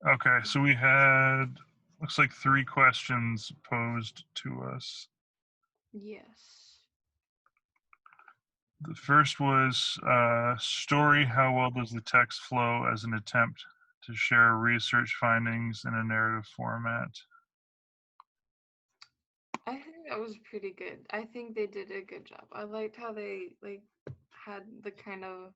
Okay, so we had, looks like 3 questions posed to us. Yes. The first was story. How well does the text flow as an attempt to share research findings in a narrative format? I think that was pretty good. I think they did a good job. I liked how they had the kind of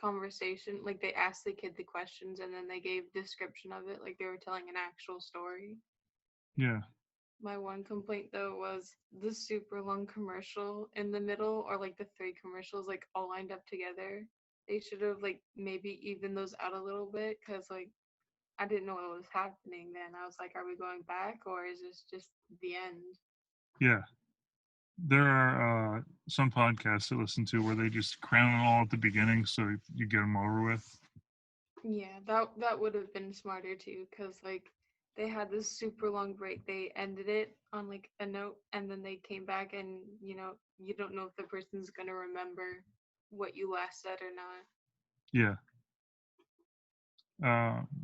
conversation, like they asked the kid the questions and then they gave description of it, like they were telling an actual story. Yeah, My one complaint though was the super long commercial in the middle, or like the three commercials like all lined up together. They should have like maybe even those out a little bit because like I didn't know what was happening then. I was like, are we going back or is this just the end? yeah. There are some podcasts I listen to where they just cram it all at the beginning so you get them over with. Yeah, that would have been smarter too, because like they had this super long break. They ended it on like a note, and then they came back, and you don't know if the person's gonna remember what you last said or not. Yeah.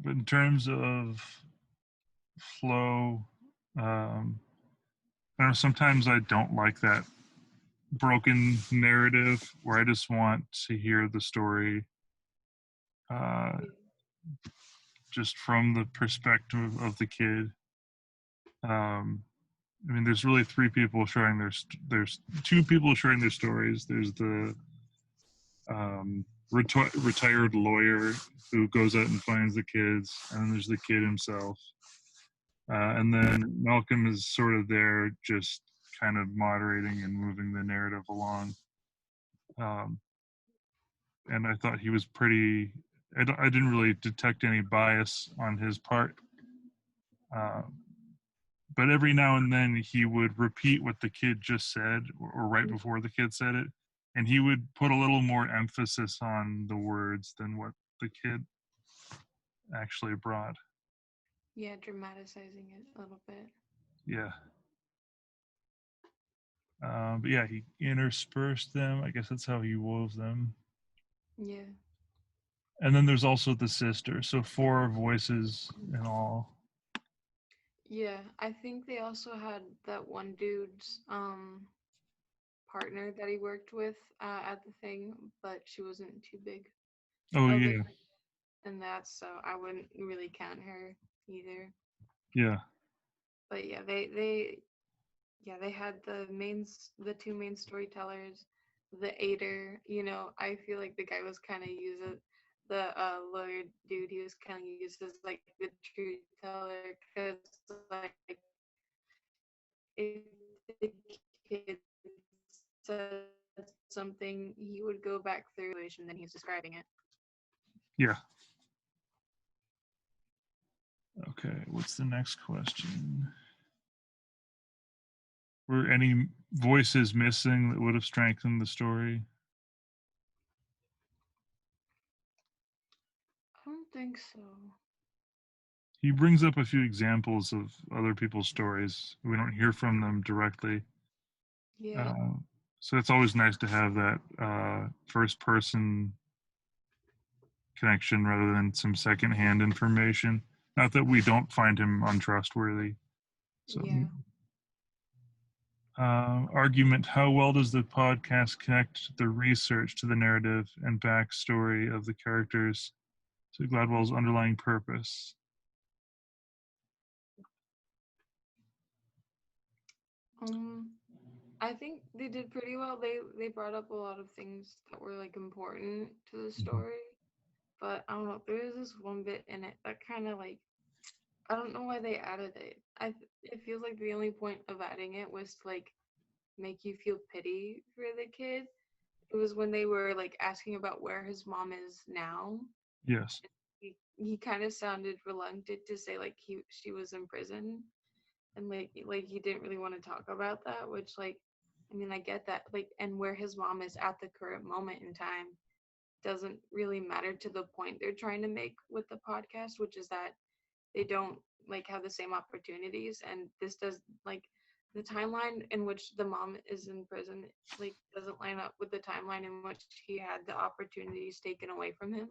But in terms of flow, I don't know, sometimes I don't like that broken narrative where I just want to hear the story uh, Yeah. just from the perspective of the kid. Um, I mean, there's really 3 people sharing there's 2 people sharing their stories. There's the retired lawyer who goes out and finds the kids, and then there's the kid himself. And then Malcolm is sort of there, just kind of moderating and moving the narrative along. Um, and I thought he was pretty. I didn't really detect any bias on his part, uh, but every now and then he would repeat what the kid just said, or right before the kid said it, and he would put a little more emphasis on the words than what the kid actually brought. Yeah, dramatizing it a little bit. Yeah. But yeah, he interspersed them. I guess that's how he wove them. Yeah. And then there's also the sister. So 4 voices in all. Yeah, I think they also had that one dude's partner that he worked with at the thing, but she wasn't too big Oh of yeah, in that, so I wouldn't really count her either. yeah, But yeah, they had the two main storytellers, the aider. I feel like the guy was kind of used the lawyer dude. He was kind of used as like the truth teller because like if the kid said something, he would go back through it and then he's describing it. yeah. Okay, what's the next question? Were any voices missing that would have strengthened the story? I don't think so. He brings up a few examples of other people's stories. We don't hear from them directly. Yeah. Uh, so it's always nice to have that first person connection rather than some secondhand information. Not that we don't find him untrustworthy. So, Yeah. argument: how well does the podcast connect the research to the narrative and backstory of the characters to Gladwell's underlying purpose? Um, I think they did pretty well. They brought up a lot of things that were like important to the story, but I don't know. There is this one bit in it that kind of like I don't know why they added it. It feels like the only point of adding it was to like make you feel pity for the kid. It was when they were like asking about where his mom is now. Yes. He kind of sounded reluctant to say like she was in prison, and like he didn't really want to talk about that, which like I mean I get that, like, and where his mom is at the current moment in time doesn't really matter to the point they're trying to make with the podcast, which is that they don't like have the same opportunities, and this does like the timeline in which the mom is in prison like doesn't line up with the timeline in which he had the opportunities taken away from him.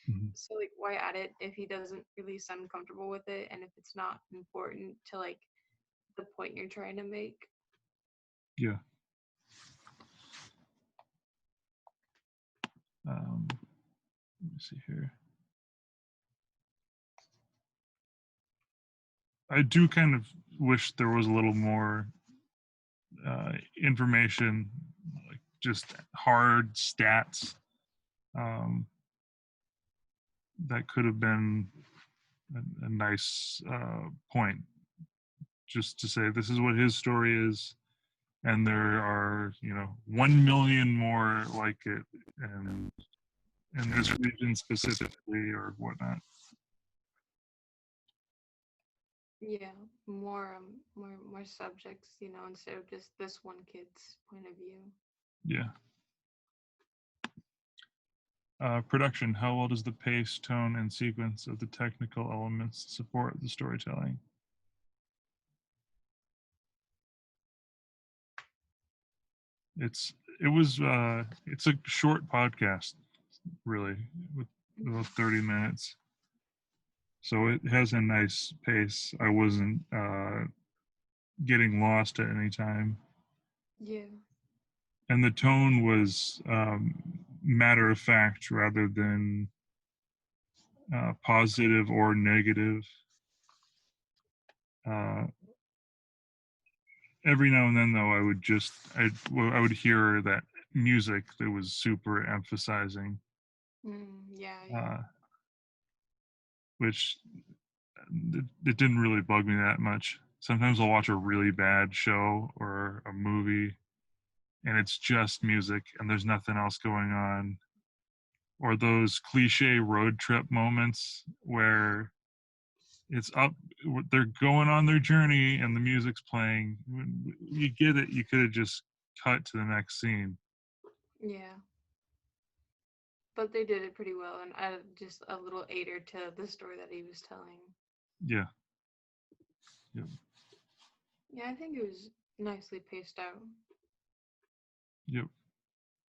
Mhm. So like why add it if he doesn't really sound comfortable with it and if it's not important to like the point you're trying to make? Yeah. Let me see here. I do kind of wish there was a little more information, like just hard stats. Um, that could have been a nice point, just to say this is what his story is, and there are 1 million more like it, and in this region specifically or whatnot. Yeah, more subjects, instead of just this one kid's point of view. Yeah. Production. How well does the pace, tone, and sequence of the technical elements support the storytelling? It's a short podcast, really, with about 30 minutes. So it has a nice pace. I wasn't getting lost at any time. Yeah. And the tone was matter of fact rather than positive or negative. Uh, every now and then, though, I would hear that music that was super emphasizing, Yeah, yeah. uh, which it didn't really bug me that much. Sometimes I'll watch a really bad show or a movie, and it's just music, and there's nothing else going on. Or those cliche road trip moments where it's up, they're going on their journey, and the music's playing. You get it. You could have just cut to the next scene. Yeah. But they did it pretty well and added just a little aider to the story that he was telling. Yeah. Yep. Yeah, I think it was nicely paced out. Yep.